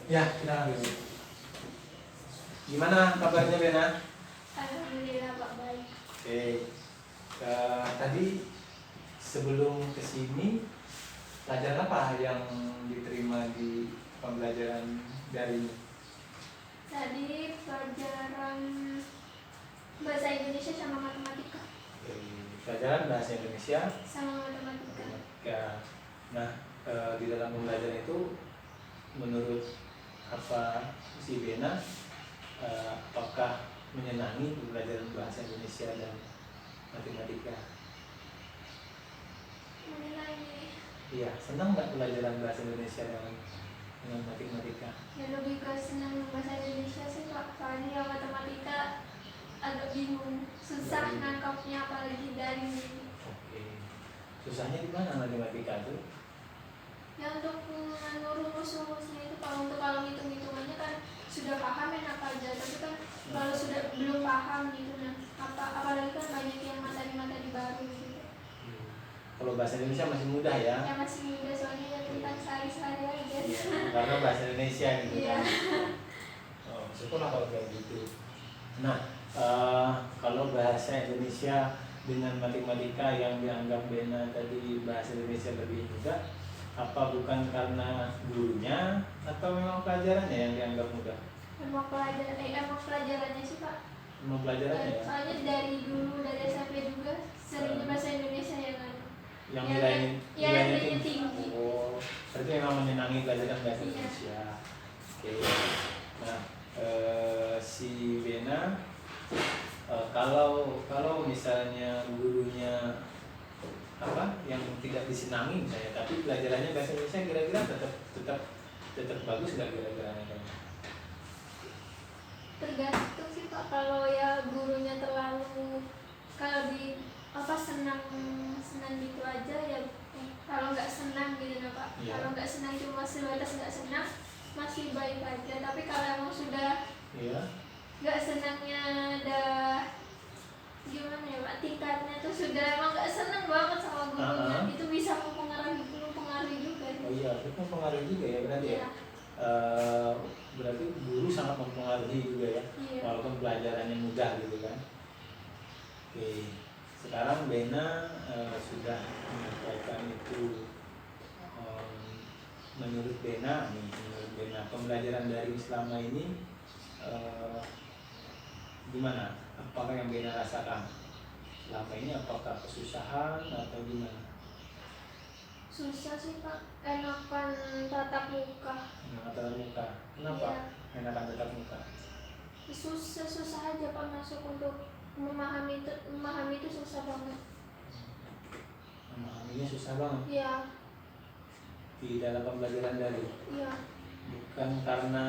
Ya, kita lanjut. Gimana kabarnya Bena? Alhamdulillah Pak, baik. Oke. Tadi sebelum kesini pelajaran apa yang diterima di pembelajaran daring? Tadi pelajaran bahasa Indonesia sama matematika. Oke. Pelajaran bahasa Indonesia Sama matematika. matematika. Nah, di dalam pembelajaran itu menurut apa si Bena, apakah menyenangi pembelajaran bahasa Indonesia dan matematika? Mengenai Iya, senang nggak pelajaran bahasa Indonesia dengan matematika? ya lebih ke senang bahasa Indonesia sih Pak. Soalnya yang matematika agak bingung, susah nangkapnya apalagi dari Oke. Susahnya di mana matematika tuh? ya untuk rumus-rumusnya itu. Kalau hitung-hitungannya kan sudah paham enak aja, tapi kan kalau sudah belum paham gitu, nah apalagi kan banyak yang materi-materi baru gitu. Kalau bahasa Indonesia masih mudah ya? Ya masih muda, soalnya ya tentang sehari-hari aja. Iya, karena bahasa Indonesia gitu Iya. kan. Oh, syukurlah kalau kayak gitu. Nah, kalau bahasa Indonesia dengan matematika yang dianggap Bena tadi bahasa Indonesia lebih mudah, apa bukan karena gurunya atau memang pelajarannya yang dianggap mudah? Emang pelajarannya sih Pak. Memang pelajarannya ya? Soalnya dari dulu, dari SMP juga seringnya bahasa Indonesia Yang nilainya tinggi. Oh, berarti memang menyenangi pelajaran bahasa Iya. Indonesia. Oke. Nah, si Bena, kalau misalnya gurunya apa yang tidak disenangi misalnya, tapi pelajarannya bahasa Indonesia kira-kira tetap bagus nggak kira-kira? Tergantung sih Pak. Kalau ya gurunya terlalu senang gitu aja ya. Kalau nggak senang gitu nah Pak. Iya. Kalau nggak senang cuma sebatas nggak senang masih baik aja. Tapi kalau emang sudah Iya. nggak senangnya gimana ya Pak, tingkatnya tuh sudah emang nggak senang banget sama gurunya, itu bisa mempengaruhi juga. Oh iya, itu mempengaruhi juga ya berarti ya. Iya. Berarti guru sangat mempengaruhi juga ya, Iya. walaupun pelajarannya mudah gitu kan. Oke, sekarang Bena sudah menyampaikan itu. Menurut Bena pembelajaran daring selama ini gimana? Apakah yang Bena rasakan selama ini? Apakah kesusahan atau gimana? Susah sih Pak, enakan tatap muka. Tatap muka. Kenapa? Iya. Enakan tatap muka. Susah aja Pak masuk untuk memahami itu susah banget. Memahaminya susah banget. Iya. Di dalam pembelajaran daring. Iya. Bukan karena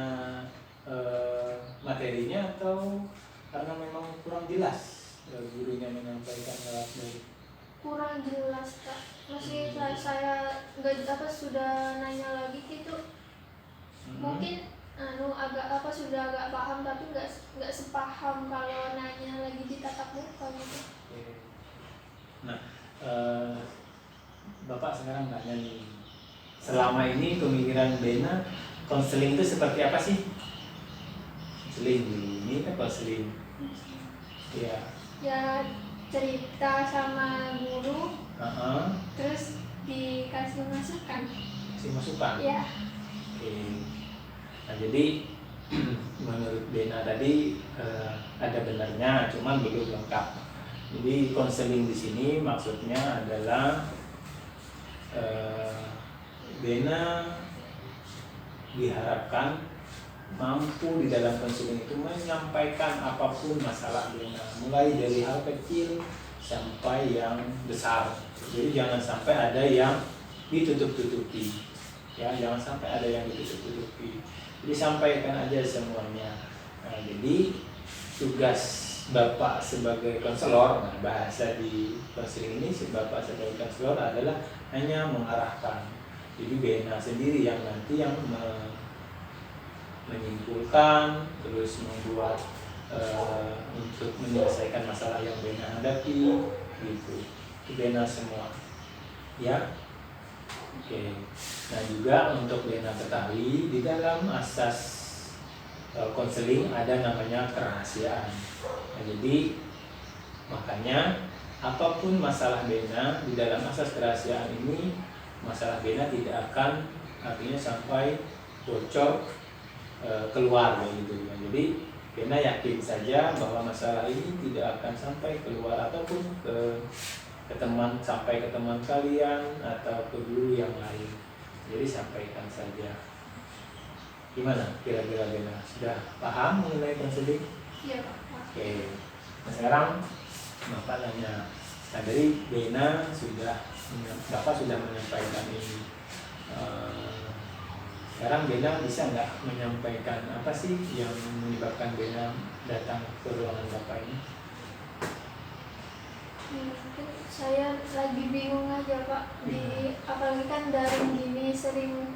materinya atau karena memang kurang jelas gurunya menyampaikan lewat daring. Kurang jelas Pak. Masih saya nggak sudah nanya lagi gitu. Mungkin sudah agak paham tapi nggak sepaham kalau nanya lagi di tatap muka gitu. Nah, Bapak sekarang nanya nih, selama ini pemikiran Bena konseling itu seperti apa sih? Konseling dulu, ini kan konseling. Ya. Ya cerita sama guru, terus dikasih masukan. Kasih masukan. Ya. Oke. Nah jadi menurut Bena tadi ada benarnya, cuman belum lengkap. Jadi konseling di sini maksudnya adalah Bena diharapkan mampu di dalam konseling itu menyampaikan apapun masalah Bena, mulai dari hal kecil sampai yang besar. Jadi jangan sampai ada yang ditutup-tutupi, ya jangan sampai ada yang ditutup-tutupi. Jadi sampaikan aja semuanya. Nah, jadi tugas Bapak sebagai konselor, nah bahasa di konseling ini Bapak sebagai konselor adalah hanya mengarahkan. Jadi Bena sendiri yang nanti yang menyimpulkan, terus membuat untuk menyelesaikan masalah yang Bena hadapi, gitu. Itu Bena semua, ya. Oke. Nah juga untuk Bena ketahui di dalam asas konseling ada namanya kerahasiaan. Nah, jadi makanya apapun masalah Bena di dalam asas kerahasiaan ini, masalah Bena tidak akan artinya sampai bocor keluar gitu. Nah, jadi Bena yakin saja bahwa masalah ini tidak akan sampai keluar ataupun ke teman, sampai ke teman kalian atau ke guru yang lain. Jadi sampaikan saja. Gimana kira-kira Bena? Sudah paham mengenai konseling? Iya Pak. Oke. Nah, sekarang Bapak nanya. Nah dari Bena Bapak sudah menyampaikan ini. Sekarang Bena bisa nggak menyampaikan apa sih yang menyebabkan Bena datang ke ruangan Bapak ini? Mungkin saya lagi bingung aja Pak. Apalagi kan daring gini sering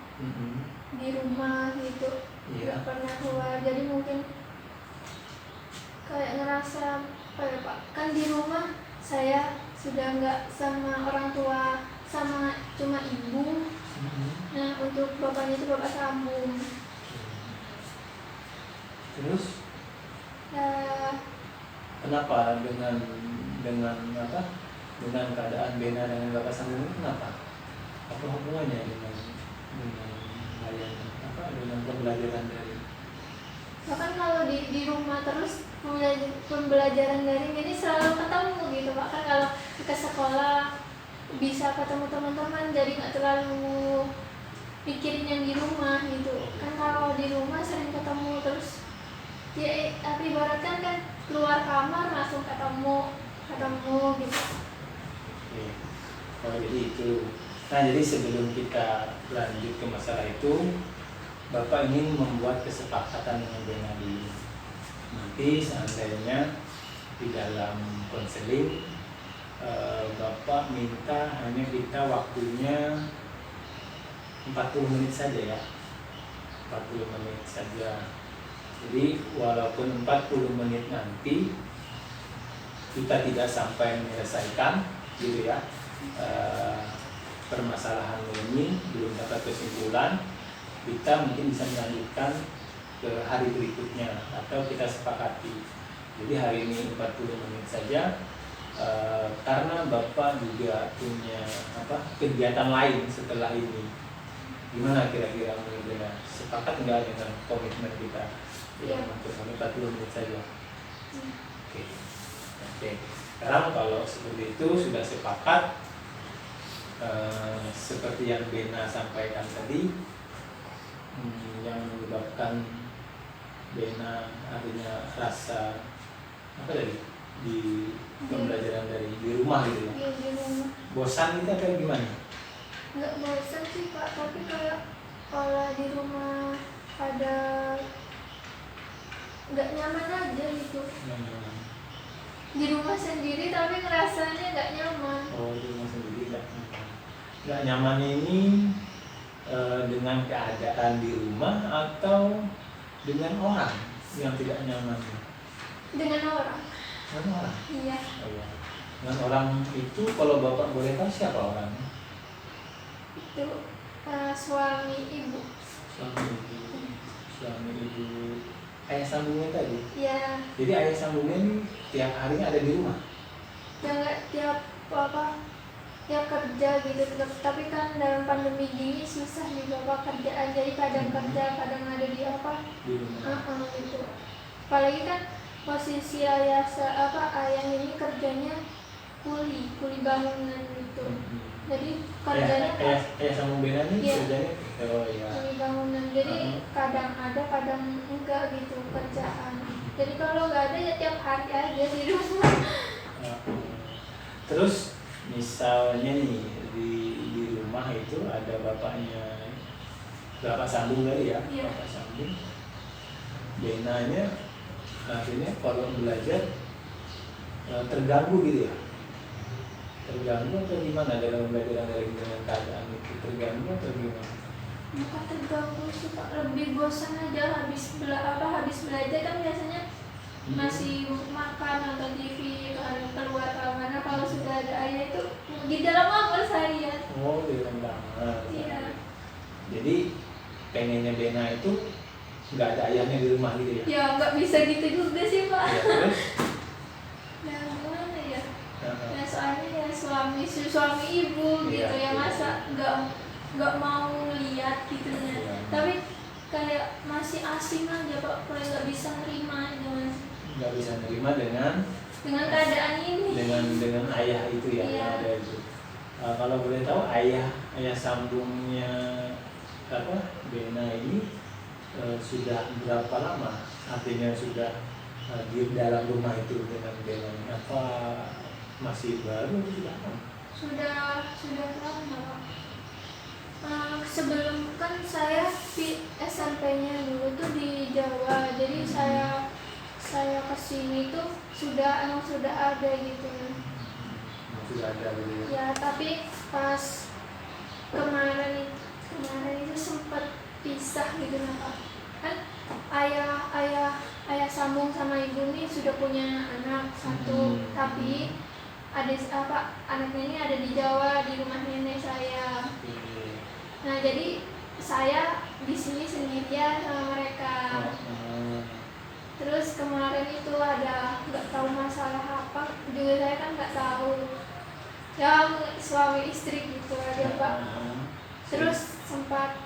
di rumah gitu, nggak pernah keluar. Jadi mungkin kayak ngerasa apa ya Pak? Kan di rumah saya sudah nggak sama orang tua, sama cuma ibu. Nah untuk bapaknya itu bapak sambung. Terus Ya, kenapa dengan apa? Dengan keadaan Bena dengan bapak sambung ini kenapa? Apa hubungannya dengan layanan apa dengan pembelajaran dari? bahkan kalau di rumah terus pembelajaran daring ini selalu ketemu gitu Pak. Kan kalau ke sekolah bisa ketemu teman-teman, jadi nggak terlalu pikirin yang di rumah gitu. Kan kalau di rumah sering ketemu terus ya, tapi ibaratkan kan keluar kamar langsung ketemu gitu. Oke. Oh jadi itu. Nah jadi sebelum kita lanjut ke masalah itu, Bapak ingin membuat kesepakatan dengan Bena dulu. Nanti seandainya di dalam konseling Bapak minta hanya kita waktunya 40 menit saja ya, 40 menit saja. Jadi walaupun 40 menit nanti kita tidak sampai menyelesaikan gitu ya permasalahan ini, belum dapat kesimpulan, kita mungkin bisa melanjutkan ke hari berikutnya atau kita sepakati. Jadi hari ini 40 menit saja karena Bapak juga punya kegiatan lain setelah ini. Gimana kira-kira menurut Bena? Sepakat nggak dengan komitmen kita? Iya. Untuk 40 menit saja. Oke. Sekarang kalau seperti itu sudah sepakat, seperti yang Bena sampaikan tadi, yang menyebabkan Bena artinya rasa apa tadi di pembelajaran dari di rumah gitu ya? Iya, di rumah. Bosan gitu atau gimana? Nggak bosan sih Pak, tapi kayak kalau di rumah ada nggak nyaman aja gitu. Di rumah sendiri tapi ngerasanya nggak nyaman. Oh, di rumah sendiri nggak nyaman. Nggak nyaman ini dengan keadaan di rumah atau dengan orang yang tidak nyaman? Dengan orang. Dengan orang? Iya. Oh, iya. Dengan orang itu kalau Bapak boleh tahu siapa orangnya? Itu suami ibu. Suami ibu ayah sambungnya tadi? Iya. Jadi ayah sambungnya ini tiap harinya ada di rumah? Ya nggak tiap kerja gitu, tapi kan dalam pandemi gini susah juga Pak kerjaan, jadi kadang kerja kadang ada di rumah. Gitu. Apalagi kan posisi ayah ini kerjanya kuli bangunan gitu. Jadi kerjanya ayah sambung Bena ini kerjanya kuli bangunan, jadi kadang ada kadang enggak gitu kerjaan. Jadi kalau nggak ada ya tiap hari aja di rumah. Terus misalnya nih di rumah itu ada bapak sambung tadi ya, Iya. Bapak sambung. Benanya akhirnya kalau belajar terganggu gitu ya? Terganggu atau gimana dalam belajar dengan keadaan itu? Terganggu atau gimana? Bukan terganggu sih Pak, lebih bosan aja habis belajar kan biasanya masih makan nonton TV keluar kamar. Kalau sudah ada ayah itu di dalam kamar seharian. Oh, di dalam kamar. Iya. Jadi pengennya Bena itu nggak ada ayahnya di rumah gitu ya? Ya nggak bisa gitu juga sih Pak. Ya, terus? Ya gimana ya? Heeh. Ya soalnya ya suami ibu Iya, gitu ya, iya. masa nggak mau lihat gitunya. Iya. Tapi kayak masih asing aja Pak, kayak nggak bisa nerima aja Mas. Nggak bisa nerima dengan Keadaan ini. dengan ayah itu ya, Iya. yang ada itu. Kalau boleh tahu ayah sambungnya Bena ini sudah berapa lama? Artinya sudah di dalam rumah itu dengan Bena ini, apa masih baru sudah lama? Sudah lama Pak. Sebelum kan saya SMP-nya dulu tuh di Jawa, jadi saya kesini tuh emang sudah ada gitu. Sudah ada gitu. Ya tapi pas kemarin itu sempat pisah gitu nah Pak. Kan ayah sambung sama ibu nih sudah punya anak satu, tapi anaknya ini ada di Jawa di rumah nenek saya. Nah jadi saya di sini sendirian sama mereka. Terus kemarin itu ada nggak tahu masalah apa, juga saya kan nggak tahu. Ya suami istri gitu aja Pak. Terus sempat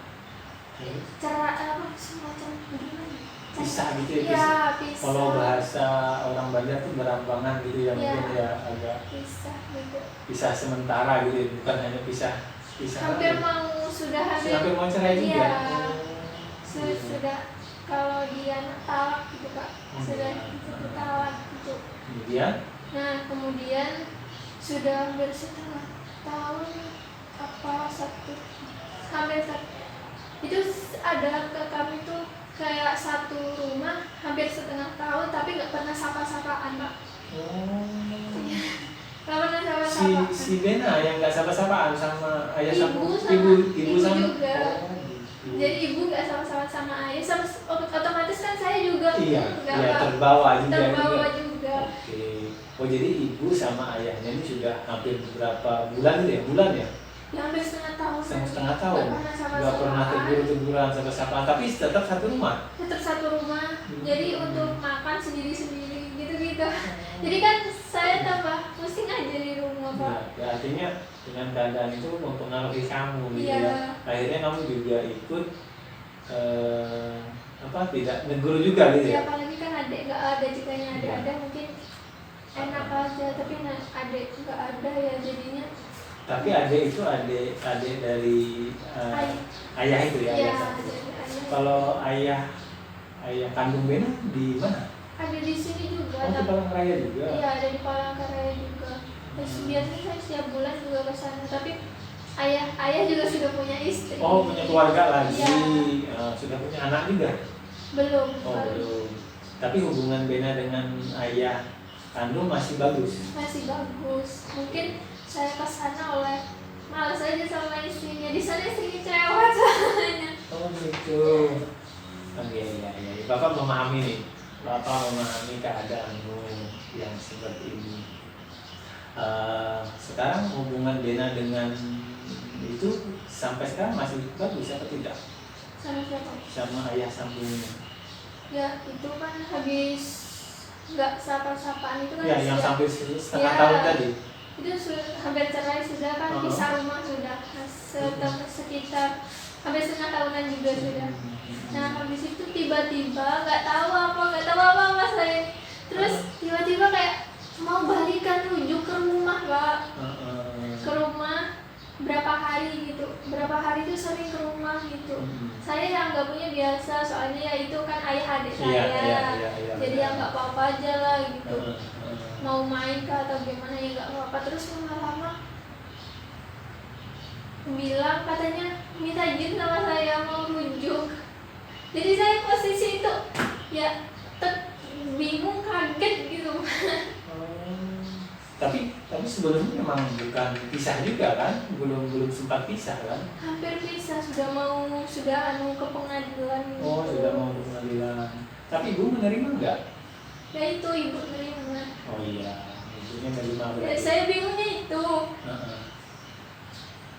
semacam gimana? Pisah gitu ya? Iya, pisah. Kalau bahasa orang Banjar tuh berambangan gitu ya, Iya. mungkin ya agak Pisah gitu. pisah sementara gitu ya, bukan hanya pisah Hampir mau cerai juga. Iya. Sudah kalau dia talak gitu Pak. Sudah talak gitu. Kemudian Kemudian sudah hampir setengah tahun hampir itu ada ke kami tuh kayak satu rumah hampir setengah tahun tapi nggak pernah sapa-sapaan Pak. Iya. Nggak pernah sapa-sapaan. Si Bena yang nggak sapa-sapaan sama ayah Ibu sama juga. Jadi ibu nggak sama-sama sama ayah, otomatis kan saya juga terbawa juga. juga. Oke. Oh jadi ibu sama ayahnya ini sudah hampir beberapa bulan gitu ya? Bulan ya? Ya hampir setengah tahun. Setengah tahun. Nggak pernah teguran sapa-sapaan, tapi tetap satu rumah. Tetap satu rumah. Jadi untuk makan sendiri-sendiri gitu-gitu. Jadi kan saya tambah pusing aja di rumah Pak. Ya, artinya dengan keadaan itu mempengaruhi kamu gitu ya. Akhirnya kamu juga ikut tidak negur juga gitu ya. Apalagi kan adik nggak ada, jikanya ada mungkin enak aja, tapi adik nggak ada ya jadinya. Tapi adik itu adik dari ayah itu ya. Iya, ayah. Kalau ayah kandung Bena di mana? Ada di sini juga. Di Palangkaraya juga. Iya, ada di Palangkaraya juga. Terus biasanya saya setiap bulan juga ke sana, tapi ayah juga sudah punya istri. Oh, punya keluarga lagi. Iya. Sudah punya anak juga? Belum. Belum. Tapi hubungan Bena dengan ayah kandung masih bagus? Masih bagus. Mungkin saya ke sana malas aja sama istrinya. Di sana istrinya cerewet soalnya. Oh gitu. Oke, ya. Bapak memahami nih. Bapak memahami keadaanmu yang seperti ini. Sekarang hubungan Bena dengan itu sampai sekarang masih bagus atau tidak? Sama siapa? Sama ayah sambungnya. Ya itu kan habis nggak sapa-sapaan itu kan. Ya, yang sampai setengah tahun tadi. Itu hampir cerai sudah kan, pisah rumah sudah sekitar hampir setengah tahunan juga sudah. Nah habis itu tiba-tiba nggak tahu apa saya, terus tiba-tiba kayak mau balikan rujuk ke rumah Kak. Ke rumah berapa hari itu sering ke rumah gitu. Saya yang nggak punya biasa, soalnya ya itu kan ayah adik saya. Jadi ya nggak apa-apa aja lah gitu. Mau main kah atau gimana ya nggak apa-apa. Terus lama-lama bilang katanya minta izin sama saya mau rujuk. Jadi saya posisi itu ya bingung, kaget gitu. Tapi sebelumnya memang bukan pisah juga kan? Belum sempat pisah kan? Hampir pisah, sudah ke pengadilan. Oh, sudah mau ke pengadilan. Tapi ibu menerima enggak? Ya itu ibu nerima. Oh iya, ibunya nerima Ya, berarti. saya bingungnya itu. Heeh.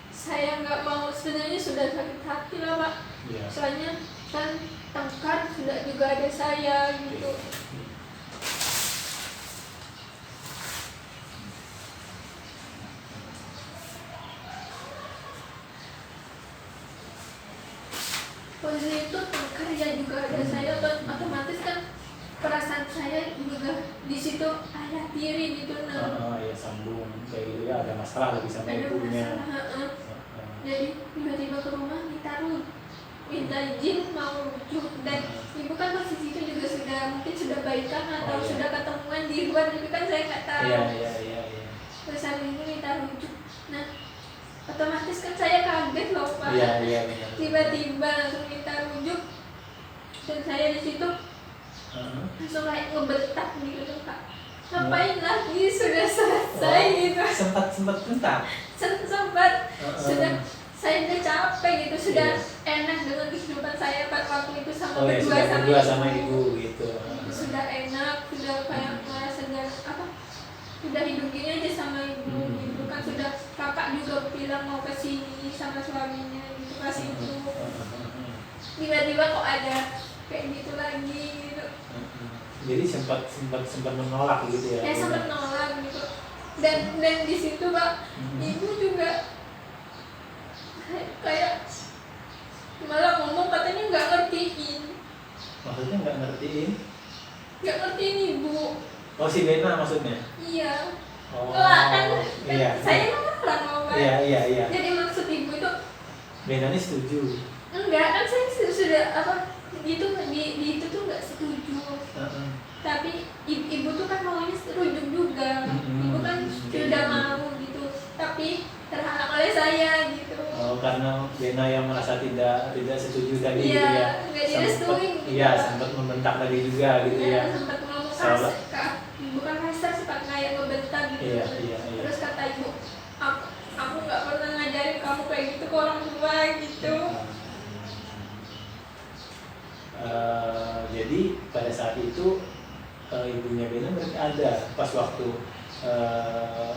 Saya nggak mau, sebenarnya sudah sakit hati lah Pak. Iya. Soalnya kan tengkar sudah juga ada saya gitu. Posisi itu tengkar ya juga ada saya, otomatis kan perasaan saya juga di situ ayah tiri gitu. Ya sambung kayak gitu ya, ada masalah lagi sama Ada ibunya. masalah. Jadi tiba-tiba ke rumah minta izin mau rujuk, dan ibu kan posisi itu juga mungkin sudah baikan atau sudah ketemuan di luar, tapi kan saya nggak tahu. Iya. Terus habis itu minta rujuk. Nah, otomatis kan saya kaget loh Pak. Iya benar. Tiba-tiba langsung minta rujuk, dan saya di situ langsung kayak ngebentak gitu tuh Pak. Ngapain lagi, sudah selesai gitu. Sempat bentar. Sempat sudah, saya udah capek gitu, sudah enak dengan kehidupan saya waktu itu sama berdua sama ibu gitu. Sudah enak, sudah kayak merasa sudah hidup gini aja sama ibu gitu kan. Sudah kakak juga bilang mau kesini sama suaminya gitu pas itu. Tiba-tiba kok ada kayak gitu lagi gitu. Jadi sempat menolak gitu ya. Sempat nolak gitu. Dan di situ Pak, ibu juga kayak malah ngomong katanya nggak ngertiin. Maksudnya nggak ngertiin ibu. Oh, si Bena maksudnya? Iya. Oh, Kan iya. saya marah ngomong. Iya. Jadi maksud ibu itu Bena ini setuju. enggak, kan saya sudah gitu di itu tuh nggak setuju. Tapi ibu tuh kan maunya rujuk juga. Ibu kan sudah mau gitu, tapi terhalang oleh saya gitu. Oh, karena Bena yang merasa tidak setuju tadi gitu ya. Nggak direstuin gitu. Iya, sempat membentak tadi juga gitu ya. Sempat ngomong kasar, bukan kasar sih Pak, kayak ngebentak gitu. Iya. Terus kata ibu, aku nggak pernah ngajarin kamu kayak gitu ke orang tua gitu. Jadi pada saat itu ibunya Bena berarti ada pas waktu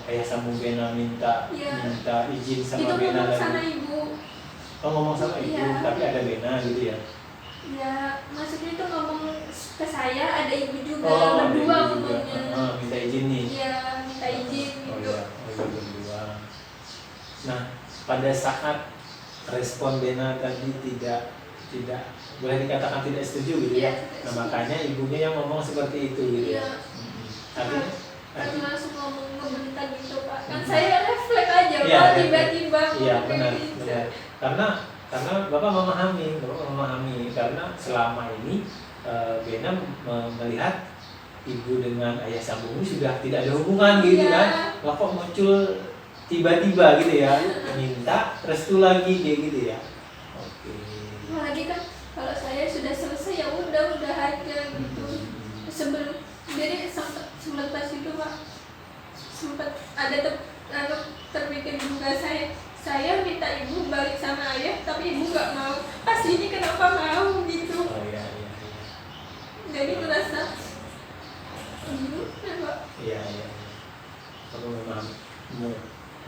ayah sambung Bena minta izin sama itu Bena ngomong lagi. sama ibu. Oh, ngomong sama ibu, tapi ada Bena gitu ya? Ya, maksudnya itu ngomong ke saya, ada ibu juga, berdua berdua ngomongnya. Minta izin nih? Iya, minta izin gitu. Berdua. Nah, pada saat respon Bena tadi tidak boleh dikatakan tidak setuju gitu ya. Nah, makanya ibunya yang ngomong seperti itu gitu ya. Kan langsung ngomong ngebentak gitu Pak. Kan saya refleks aja Pak, tiba-tiba benar. gitu. Karena Bapak memahami karena selama ini Bena melihat ibu dengan ayah sambung ini sudah tidak ada hubungan gitu kan. Kok muncul tiba-tiba gitu ya, minta restu lagi kayak gitu ya. Oke. Lagi kan kalau saya sudah selesai ya udah aja gitu. Sebelum, jadi sempat pas itu Pak, sempat ada terpikir juga saya minta ibu balik sama ayah, tapi ibu nggak mau. Pas ini kenapa mau gitu? Oh iya. Jadi merasa Pak. Iya.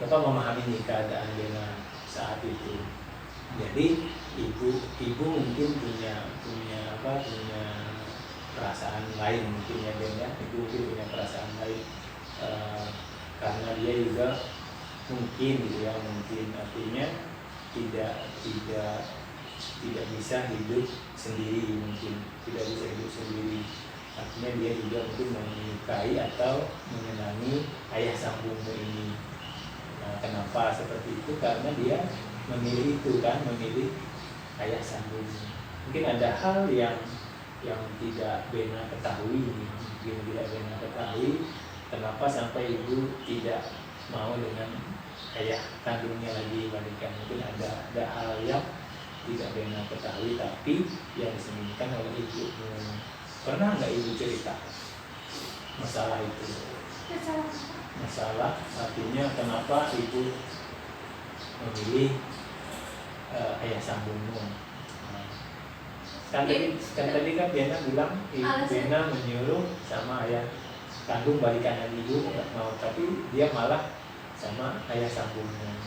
Bapak memahami nih keadaan Bena saat itu. Jadi ibu mungkin punya perasaan lain mungkin ya Bena. Ibu mungkin punya perasaan lain karena dia juga mungkin gitu ya, mungkin artinya tidak bisa hidup sendiri, artinya dia juga mungkin menyukai atau menyenangi ayah sambungmu ini. Nah, kenapa seperti itu? Karena dia memilih ayah sambungmu. Mungkin ada hal yang tidak Bena ketahui, kenapa sampai ibu tidak mau dengan ayah kandungnya lagi balikan. Mungkin ada hal yang tidak Bena ketahui tapi yang disembunyikan oleh ibu. Pernah nggak ibu cerita masalah itu? Masalah artinya kenapa ibu memilih ayah sambungmu? tadi kan Bena bilang Bena menyuruh sama ayah kandung balikan dengan ibu nggak mau, tapi dia malah sama ayah sambungnya.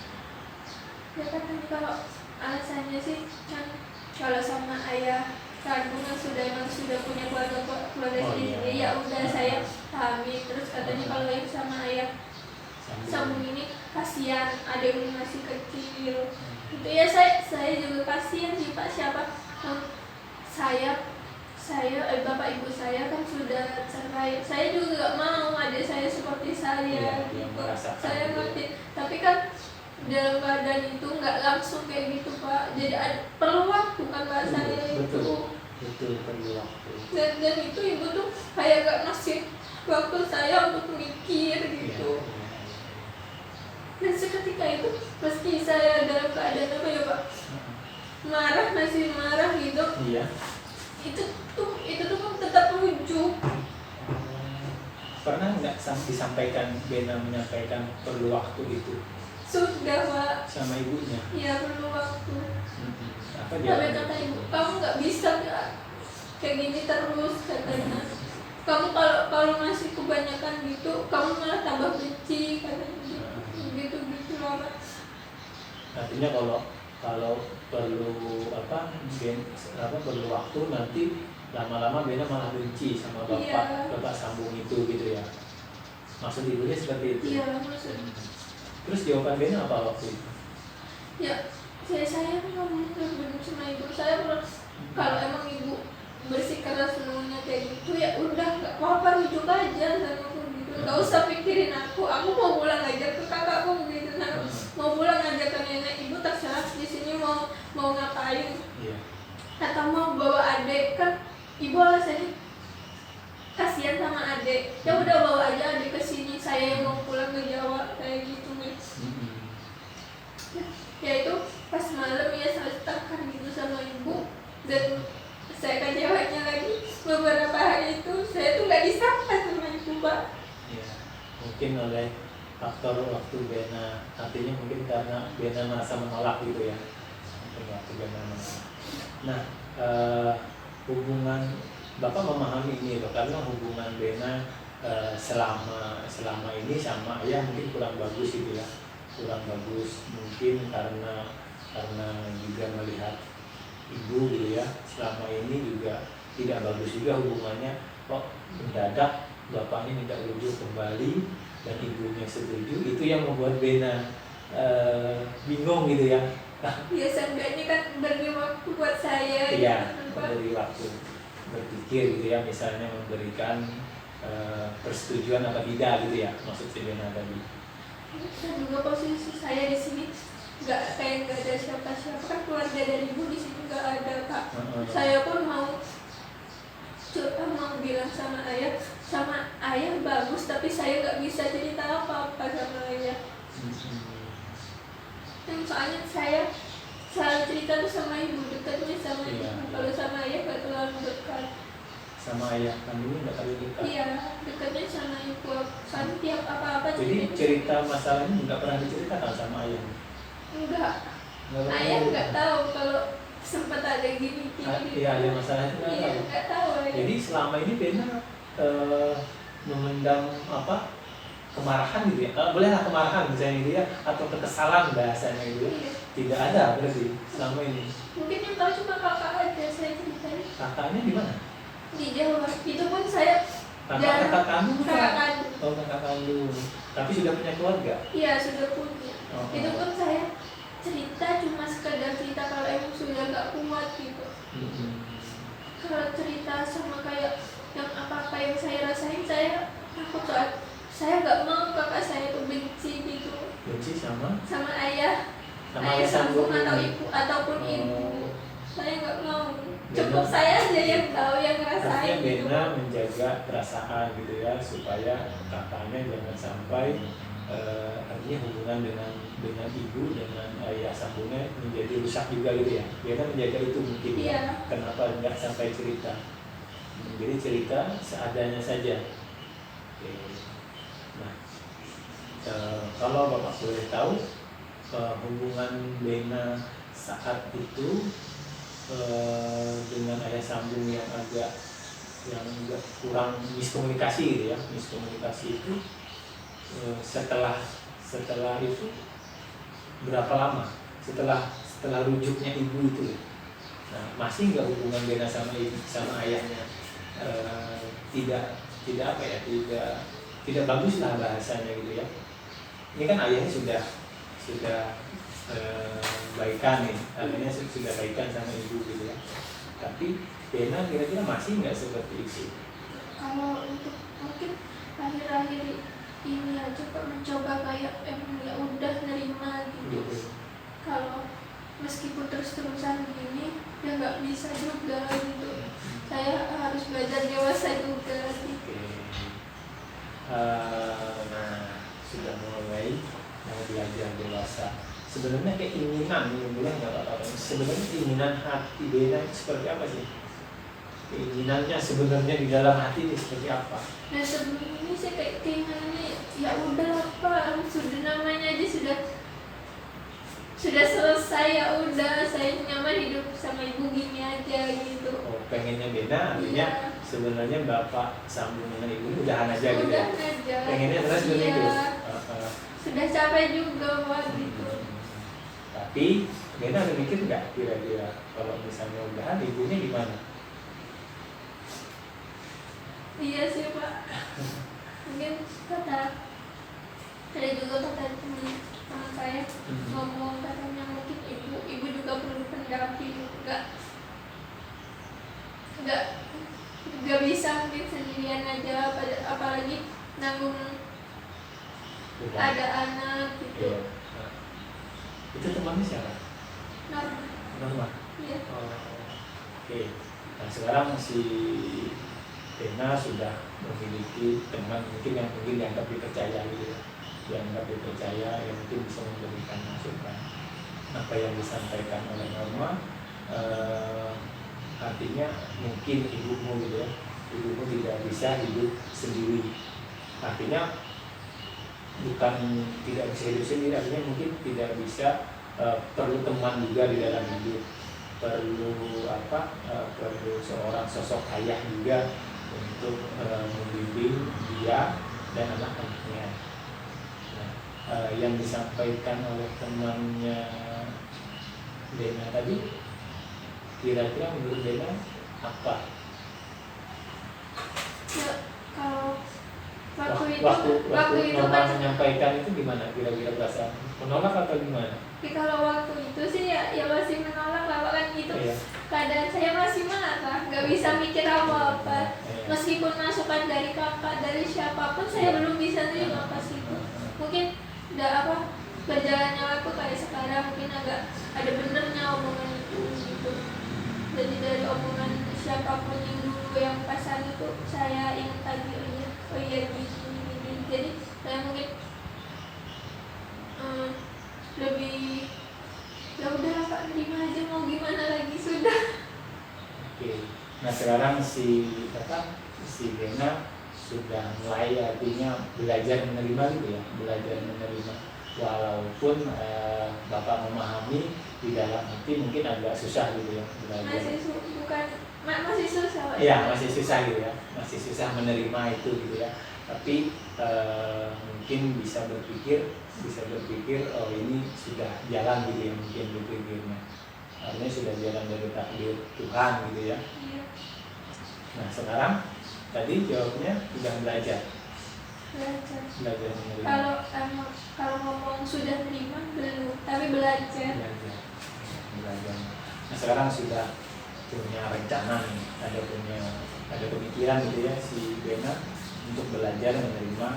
Ya kan kalau alasannya sih kan kalau sama ayah kandung yang sudah punya keluarga sendiri, ya udah saya pahami. Terus katanya kalau yang sama ayah sambung ini kasihan, adiknya masih kecil. Itu ya saya juga kasihan sih Pak. Siapa bapak ibu saya kan sudah cerai. Saya juga nggak mau adik saya seperti saya. Saya ngerti. Tapi kan dalam keadaan itu nggak langsung kayak gitu Pak. Jadi perlu waktu kan bahasanya itu. Betul, perlu waktu. Dan itu ibu tuh kayak gak ngasih waktu saya untuk mikir gitu. Dan seketika itu meski saya dalam keadaan apa ya Pak, masih marah gitu. Iya. Itu tuh tetap lucu. Pernah nggak disampaikan Bena menyampaikan perlu waktu itu? Sudah Pak. Sama ibunya? Iya, perlu waktu. Apa dia? Tapi kata ibu, kamu nggak bisa kayak gini terus katanya. Kamu kalau masih kebanyakan gitu, kamu malah tambah benci katanya. Gitu loh Pak. Artinya kalau perlu perlu waktu, nanti lama-lama Bena malah benci sama bapak sambung itu gitu ya. Maksud ibunya seperti itu. Iya, maksud. Terus jawaban Bena apa waktu itu? Ya, saya ngomong sama ibu saya, kalau emang ibu bersikeras semuanya kayak gitu ya udah nggak apa-apa, rujuk aja sama aku gitu. Nggak usah pikirin aku mau pulang aja ke kakakku gitu. Mau pulang aja ke nenek, ibu terserah di sini mau ngapain. Iya. Atau mau bawa adik, kan ibu alasannya kasihan sama adik. Ya udah bawa aja adik ke sini, saya yang mau pulang ke Jawa kayak gitu nih. Ya itu pas malam ya saya tekan gitu sama ibu, dan saya kejawabnya lagi beberapa hari itu saya tuh nggak disapa sama ibu Pak. Ya, mungkin oleh faktor waktu Bena, artinya mungkin karena Bena merasa menolak gitu ya. Mungkin waktu Bena menolak. Nah, hubungan Bapak memahami ini loh, karena hubungan Bena selama ini sama ayah mungkin kurang bagus gitu ya, kurang bagus mungkin karena juga melihat ibu gitu ya, selama ini juga tidak bagus juga hubungannya. Kok mendadak bapaknya minta rujuk kembali dan ibunya setuju, itu yang membuat Bena bingung gitu ya. Ya seenggaknya kan beri waktu buat saya. Iya, memberi waktu berpikir gitu ya, misalnya memberikan persetujuan apa tidak gitu ya, maksud si Bena tadi. Dan juga posisi saya di sini nggak ada siapa-siapa, kan keluarga dari ibu di sini nggak ada Kak. Saya pun mau bilang sama ayah bagus, tapi saya nggak bisa cerita apa-apa sama ayah. Yang soalnya saya selalu cerita tuh sama ibu, dekatnya sama ibu. Kalau sama ayah nggak terlalu dekat. Sama ayah kandungnya nggak terlalu dekat? Iya, dekatnya sama ibu. Kan tiap apa-apa. Jadi cerita masalahnya nggak pernah diceritakan sama ayah? Enggak. Ayah nggak tahu kalau sempat ada gini. Iya, ada masalah itu nggak tahu. Jadi selama ini Bena memendam kemarahan gitu ya, bolehlah kemarahan misalnya gitu ya, atau kekesalan bahasanya gitu ya. Tidak ada berarti selama ini. Mungkin yang tahu cuma kakak aja saya ceritanya. Kakaknya di mana? Di Jawa. Itu pun saya kakak kandung. Kakak kandung. Oh, kakak kandung. Tapi sudah punya keluarga? Iya, sudah punya. Itu pun saya cerita cuma sekedar cerita kalau emang sudah nggak kuat gitu. Kalau cerita sama kayak yang apa-apa yang saya rasain, saya takut soal saya nggak mau kakak saya tuh benci gitu. Benci sama ayah. Sama ayah sambung atau ibu ataupun ibu. Saya nggak mau. Cukup saya aja yang tahu, yang ngerasain. Artinya Bena menjaga perasaan gitu ya, supaya kakaknya jangan sampai artinya hubungan dengan ibu dengan ayah sambungnya menjadi rusak juga gitu ya. Bena menjaga itu mungkin ya. Kenapa nggak sampai cerita? Jadi cerita seadanya saja. Oke. Nah, kalau Bapak boleh tahu hubungan Bena saat itu dengan ayah sambung yang agak kurang miskomunikasi gitu ya. Miskomunikasi itu setelah itu berapa lama setelah rujuknya ibu itu, nah masih nggak hubungan Bena sama ayahnya tidak apa ya, tidak bagus lah bahasanya gitu ya. Ini kan ayahnya sudah baikan nih, artinya sudah baikan sama ibu gitu ya. Tapi Bena kira-kira masih nggak seperti itu? Kalau untuk mungkin akhir-akhir ini aja kok mencoba kayak ya udah nerima gitu. Kalau meskipun terus-terusan gini ya nggak bisa juga gitu. Saya harus belajar dewasa juga gitu. Nah, sudah mulai mau belajar dewasa. Sebenarnya keinginan ini bilang nggak apa-apa. Sebenarnya keinginan hati Bena itu seperti apa sih? Keinginannya sebenarnya di dalam hati itu seperti apa? Nah sebelum ini saya kayak keinginannya ya udah apa, sudah namanya aja sudah selesai, ya udah saya nyaman hidup sama ibu gini aja gitu. Oh, pengennya Bena artinya sebenarnya bapak sambung dengan ibu udahan aja gitu ya? Aja. Pengennya terus begitu? Sudah capek juga Pak gitu. Tapi Bena ada mikir nggak kira-kira kalau misalnya udahan ibunya gimana? Iya sih Pak. Mungkin ada juga kata teman saya ngomong, katanya mungkin ibu juga perlu pendamping, nggak bisa mungkin sendirian aja, apalagi nanggung ada anak gitu. Iya. Itu temannya siapa? Norma. Iya. Oke. Nah sekarang si Bena sudah memiliki teman mungkin yang dianggap dipercaya gitu ya, dianggap dipercaya yang mungkin bisa memberikan masukan. Apa yang disampaikan oleh Norma artinya mungkin ibumu gitu ya, ibumu tidak bisa hidup sendiri. Artinya bukan tidak bisa hidup sendiri, artinya mungkin tidak bisa, perlu teman juga di dalam hidup, perlu perlu seorang sosok ayah juga untuk membimbing dia dan anak-anaknya. Nah, yang disampaikan oleh temannya Bena tadi, kira-kira menurut Bena apa? Ya, kalau waktu itu Norma kan menyampaikan itu gimana kira-kira perasaan? Menolak atau gimana? kalau waktu itu sih ya masih menolak lah kan itu. Iya. Keadaan saya masih marah, nggak bisa mikir apa-apa. Meskipun masukan dari kakak, dari siapapun, saya belum bisa terima pas itu. Mungkin udah berjalannya waktu kayak sekarang, mungkin agak ada benernya omongan itu gitu. Jadi dari omongan siapapun yang dulu yang pasan itu, saya ingat lagi, oh iya gini. Jadi saya mungkin lebih ya udah Kak, terima aja, mau gimana lagi, sudah. Oke. Nah sekarang si Bena sudah mulai artinya belajar menerima gitu ya, belajar menerima walaupun Bapak memahami di dalam hati mungkin agak susah gitu ya belajar. Masih susah. Iya masih susah gitu ya, masih susah menerima itu gitu ya. Tapi mungkin bisa berpikir oh ini sudah jalan gitu ya, mungkin berpikirnya artinya sudah jalan dari takdir Tuhan gitu ya. Iya. Nah sekarang tadi jawabnya sudah belajar menerima. Kalau ngomong sudah terima belum, tapi belajar. Nah sekarang sudah punya rencana nih, ada pemikiran gitu ya si Bena untuk belajar menerima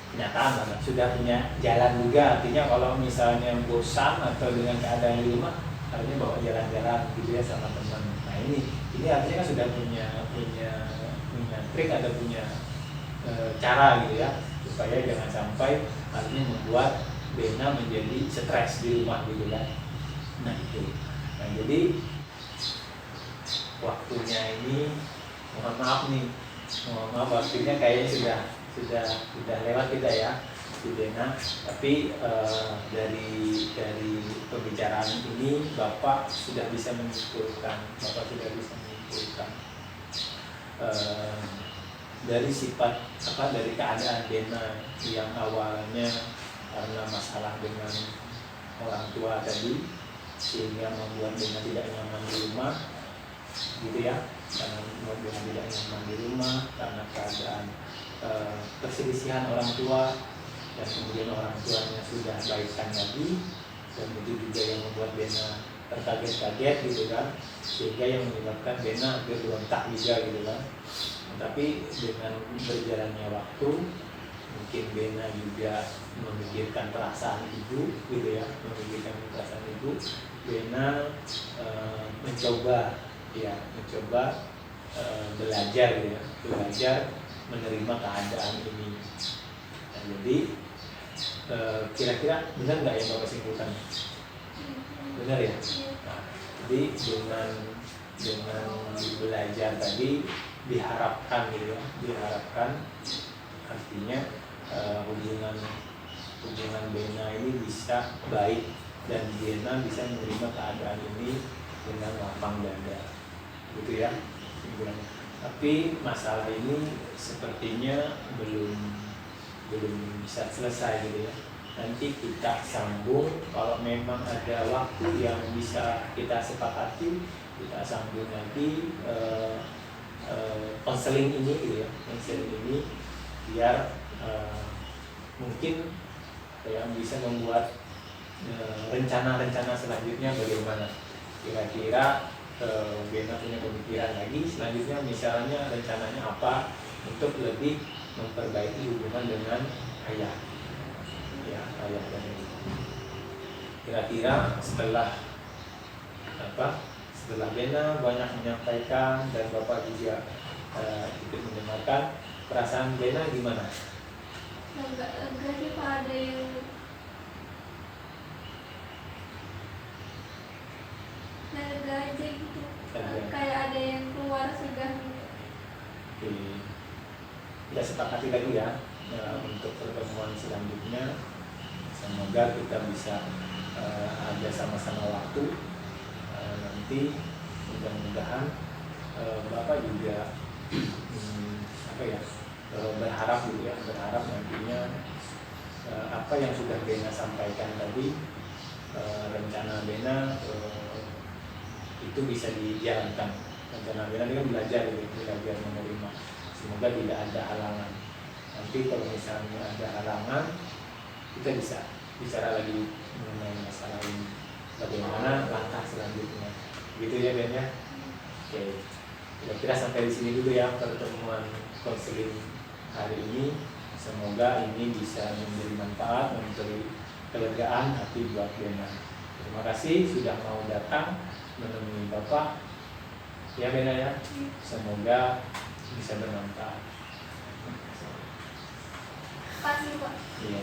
kenyataan lah, sudah punya jalan juga. Artinya kalau misalnya bosan atau dengan keadaan di rumah, artinya bawa jalan-jalan gitu ya sama teman. Nah ini artinya kan sudah punya trik atau punya cara gitu ya, supaya jangan sampai artinya membuat Bena menjadi stres di rumah gitu kan. Nah itu. Nah jadi waktunya ini mohon maaf waktunya kayaknya sudah lewat kita ya. di Bena. Tapi dari pembicaraan ini Bapak sudah bisa menyimpulkan dari sifat dari keadaan Bena yang awalnya karena masalah dengan orang tua tadi sehingga membuat Bena tidak nyaman di rumah, gitu ya, karena membuat Bena tidak nyaman di rumah karena keadaan perselisihan orang tua, dan kemudian orang tuanya sudah baikan lagi, dan itu juga yang membuat Bena terkaget-kaget gitu kan, sehingga yang menyebabkan Bena hampir berontak juga gitu kan. Tapi dengan berjalannya waktu, mungkin Bena juga memikirkan perasaan ibu gitu ya, Bena mencoba belajar gitu ya, menerima keadaan ini. Nah, jadi kira-kira benar nggak yang Bapak simpulkan? Benar ya? Nah, jadi dengan belajar tadi diharapkan gitu ya, artinya hubungan Bena ini bisa baik dan Bena bisa menerima keadaan ini dengan lapang dada, gitu ya simpulannya. Tapi masalah ini sepertinya belum bisa selesai gitu ya. Nanti kita sambung kalau memang ada waktu yang bisa kita sepakati, kita sambung lagi konseling ini gitu ya, biar mungkin yang bisa membuat rencana-rencana selanjutnya bagaimana. Kira-kira Bena punya pemikiran lagi selanjutnya, misalnya rencananya apa untuk lebih memperbaiki hubungan dengan ayah dan ibu. Kira-kira setelah Bena banyak menyampaikan dan Bapak juga ikut mendengarkan, perasaan Bena gimana? Enggak sih Pak, ada yang lega aja gitu, kayak ada yang keluar segan. Oke. Kita sepakati lagi ya, untuk pertemuan selanjutnya. Semoga kita bisa ada sama-sama waktu. Nanti mudah-mudahan Bapak juga berharap nantinya apa yang sudah Bena sampaikan tadi, rencana Bena itu bisa dijalankan. Rencana Bena ini kan belajar menerima. Semoga tidak ada halangan. Nanti kalau misalnya ada halangan, kita bisa bicara lagi mengenai masalah ini, bagaimana langkah selanjutnya, gitu ya Ben ya. Oke, kira-kira sampai di sini dulu ya pertemuan konseling hari ini. Semoga ini bisa memberi manfaat, memberi kelegaan hati buat Bena. Terima kasih sudah mau datang menemui Bapak ya Bena ya. Semoga bisa bermanfaat. Kasih Pak. Iya.